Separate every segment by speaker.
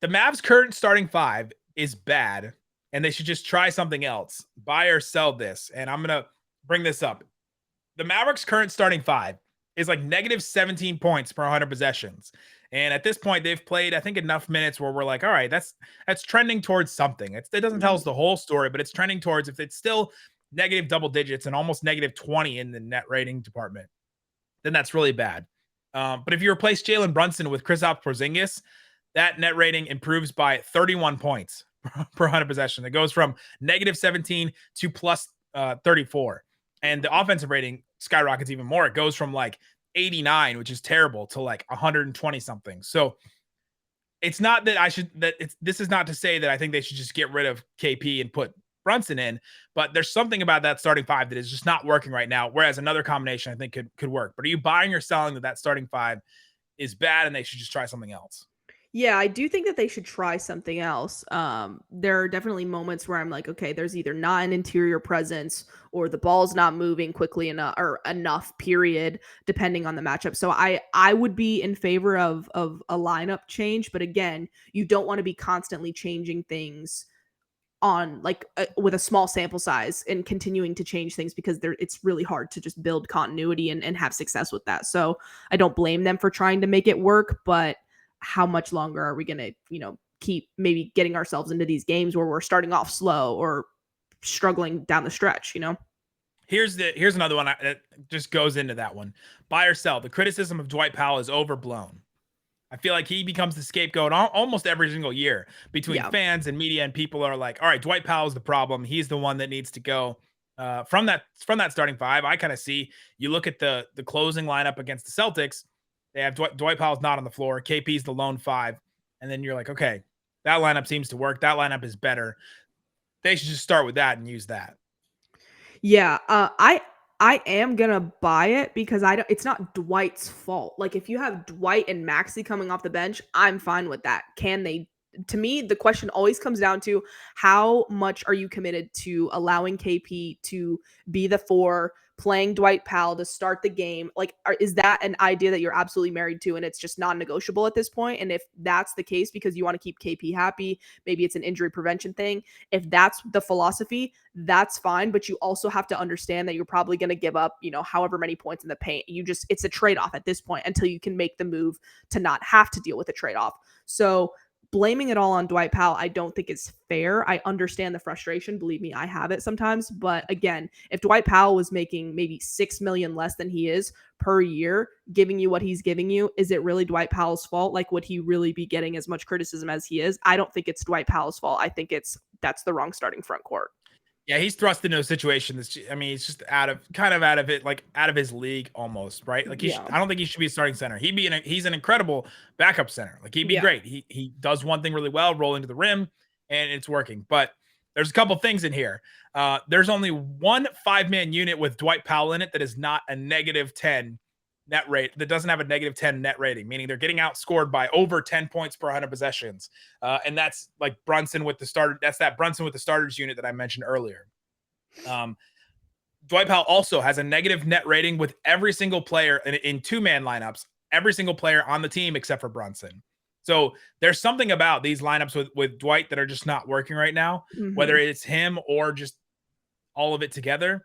Speaker 1: The Mavs' current starting five is bad, and they should just try something else. Buy or sell this. And I'm going to bring this up. The Mavericks' current starting five is like negative 17 points per 100 possessions. And at this point, they've played, I think, enough minutes where we're like, all right, that's trending towards something. It doesn't tell us the whole story, but it's trending towards, if it's still negative double digits and almost negative 20 in the net rating department, then that's really bad. But if you replace Jalen Brunson with Kristaps Porzingis, that net rating improves by 31 points per 100 possession. It goes from negative 17 to plus 34. And the offensive rating skyrockets even more. It goes from like 89, which is terrible, to like 120 something. So it's not that this is not to say that I think they should just get rid of KP and put Brunson in, but there's something about that starting five that is just not working right now. Whereas another combination I think could work. But are you buying or selling that starting five is bad and they should just try something else?
Speaker 2: Yeah, I do think that they should try something else. There are definitely moments where I'm like, okay, there's either not an interior presence or the ball's not moving quickly enough or enough, period, depending on the matchup. So I would be in favor of a lineup change, but again, you don't want to be constantly changing things on like with a small sample size and continuing to change things, because it's really hard to just build continuity and have success with that. So I don't blame them for trying to make it work, but how much longer are we going to, keep maybe getting ourselves into these games where we're starting off slow or struggling down the stretch?
Speaker 1: Here's another one that just goes into that one. Buy or sell. The criticism of Dwight Powell is overblown. I feel like he becomes the scapegoat almost every single year between
Speaker 2: Yeah.
Speaker 1: fans and media, and people are like, all right, Dwight Powell's the problem. He's the one that needs to go. From that starting five, I kind of see, you look at the closing lineup against the Celtics, they have Dwight Powell's not on the floor. KP's the lone five. And then you're like, okay, that lineup seems to work. That lineup is better. They should just start with that and use that.
Speaker 2: Yeah, I am gonna buy it because it's not Dwight's fault. Like, if you have Dwight and Maxey coming off the bench, I'm fine with that. Can they? To me, the question always comes down to how much are you committed to allowing KP to be the four, playing Dwight Powell to start the game? Like, is that an idea that you're absolutely married to and it's just non-negotiable at this point? And if that's the case because you want to keep KP happy, maybe it's an injury prevention thing. If that's the philosophy, that's fine. But you also have to understand that you're probably going to give up, however many points in the paint. It's a trade-off at this point until you can make the move to not have to deal with a trade-off. So blaming it all on Dwight Powell, I don't think is fair. I understand the frustration. Believe me, I have it sometimes. But again, if Dwight Powell was making maybe $6 million less than he is per year, giving you what he's giving you, is it really Dwight Powell's fault? Like, would he really be getting as much criticism as he is? I don't think it's Dwight Powell's fault. I think that's the wrong starting front court.
Speaker 1: Yeah, he's thrust into a situation that's, he's just out of his league almost, right? Like, I don't think he should be a starting center. He's an incredible backup center. Like, he'd be great. He does one thing really well, rolling to the rim, and it's working. But there's a couple things in here. There's only one 5-man unit with Dwight Powell in it that is not a negative 10 net rate, that doesn't have a negative 10 net rating, meaning they're getting outscored by over 10 points per 100 possessions. And that's like Brunson with the starter. That's that Brunson with the starters unit that I mentioned earlier. Dwight Powell also has a negative net rating with every single player in 2-man lineups, every single player on the team except for Brunson. So there's something about these lineups with Dwight that are just not working right now, whether it's him or just all of it together.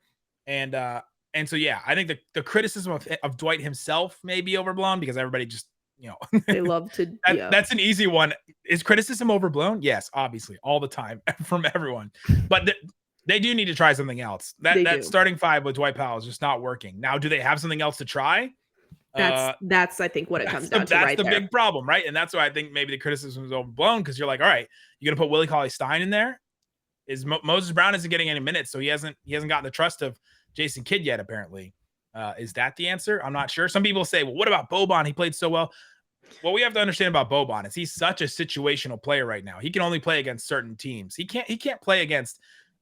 Speaker 1: And so, yeah, I think the criticism of Dwight himself may be overblown because everybody just,
Speaker 2: they love to.
Speaker 1: That's an easy one. Is criticism overblown? Yes, obviously, all the time from everyone. But they do need to try something else. That starting five with Dwight Powell is just not working. Now, do they have something else to try?
Speaker 2: That's I think what it comes down to.
Speaker 1: That's the big problem, right? And that's why I think maybe the criticism is overblown, because you're like, all right, you're gonna put Willie Cauley-Stein in there? Is Moses Brown isn't getting any minutes, so he hasn't gotten the trust of Jason Kidd yet, apparently. Is that the answer? I'm not sure. Some people say, well, what about Boban? He played so well. What we have to understand about Boban is he's such a situational player right now. He can only play against certain teams. He can't play against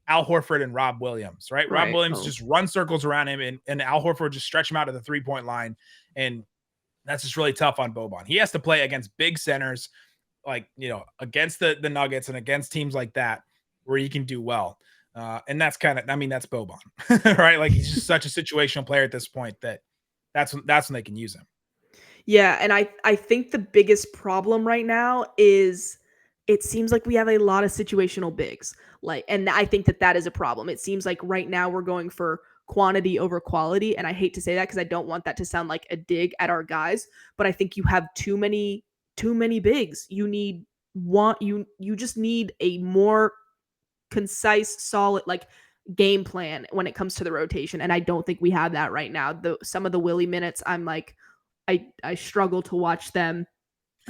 Speaker 1: Al Horford and Rob Williams, right? Rob Williams just run circles around him, and Al Horford just stretch him out to the 3-point line. And that's just really tough on Boban. He has to play against big centers, like, against the Nuggets and against teams like that, where he can do well. And that's that's Boban, right? Like, he's just such a situational player at this point that's when they can use him.
Speaker 2: Yeah, and I think the biggest problem right now is it seems like we have a lot of situational bigs. And I think that is a problem. It seems like right now we're going for quantity over quality. And I hate to say that because I don't want that to sound like a dig at our guys, but I think you have too many bigs. You just need a more concise, solid, game plan when it comes to the rotation. And I don't think we have that right now. Some of the Willie minutes, I'm like, I struggle to watch them.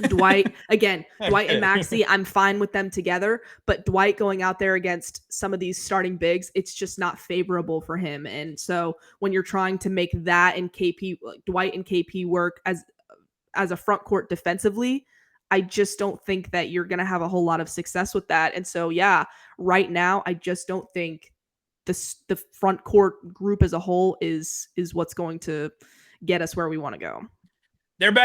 Speaker 2: Dwight and Maxey, I'm fine with them together, but Dwight going out there against some of these starting bigs, it's just not favorable for him. And so when you're trying to make that and Dwight and KP work as a front court defensively, I just don't think that you're going to have a whole lot of success with that. And so, yeah, right now, I just don't think the front court group as a whole is what's going to get us where we want to go.
Speaker 1: They're back.